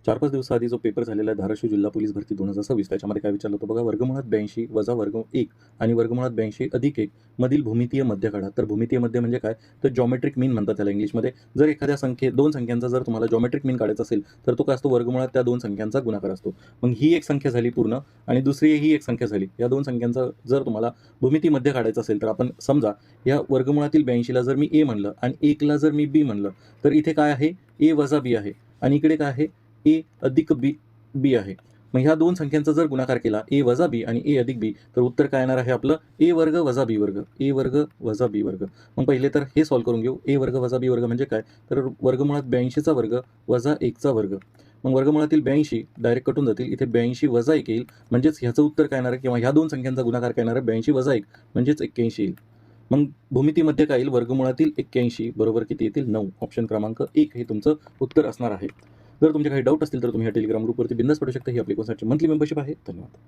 4-5 दिवसाआधी जो पेपर झालेला आहे धाराशिव जिल्हा पोलीस भरती 2026 त्याच्यामध्ये काय विचारलं होतं बघा, वर्गमुळात 82 वजा वर्ग 1 आणि वर्गमुळात 82 अधिक 1 मधील भूमितीय मध्य काढा. तर भूमितीय मध्य म्हणजे काय, तर जॉमेट्रिक मीन म्हणतात त्याला इंग्लिशमध्ये. जर एखाद्या दोन संख्यांचा जर तुम्हाला जॉमेट्रिक मीन काढायचा असेल तर तो काय असतो, वर्गमुळात त्या दोन संख्यांचा गुणाकार असतो. मग ही एक संख्या झाली पूर्ण आणि दुसरी ही एक संख्या झाली. या दोन संख्यांचा जर तुम्हाला भूमिती मध्य काढायचं असेल तर आपण समजा या वर्गमुळातील 82ला जर मी ए म्हणलं आणि 1ला जर मी बी म्हणलं तर इथे काय आहे, ए वजा बी आहे आणि इकडे काय आहे, ए अधिक बी आहे. मग ह्या दोन संख्यांचा जर गुणाकार केला ए वजा बी आणि ए अधिक बी तर उत्तर काय येणार आहे आपलं, ए वर्ग वजा बी वर्ग, ए वर्ग वजा बी वर्ग. मग पहिले तर हे सॉल्व्ह करून घेऊ. ए वर्ग वजा बी वर्ग म्हणजे काय, तर वर्गमुळात 82चा वर्ग वजा 1चा वर्ग. मग वर्गमुळातील 82 डायरेक्ट कटून जातील. इथे 82 वजा 1 येईल म्हणजेच ह्याचं उत्तर काय येणार आहे, किंवा ह्या दोन संख्यांचा गुणाकार काय येणार आहे, 82 वजा 1 म्हणजेच 81 येईल. मग भूमितीमध्ये काय येईल, वर्गमुळातील 81 बरोबर किती येतील, 9. ऑप्शन क्रमांक 1 हे तुमचं उत्तर असणार आहे. जर तुमचे काही डाऊट असतील तर तुम्ही या टेलिग्राम ग्रुपवरती बिंदास पडू शकता. ही आपली कोर्सची मंथली मेंबरशिप आहे. धन्यवाद.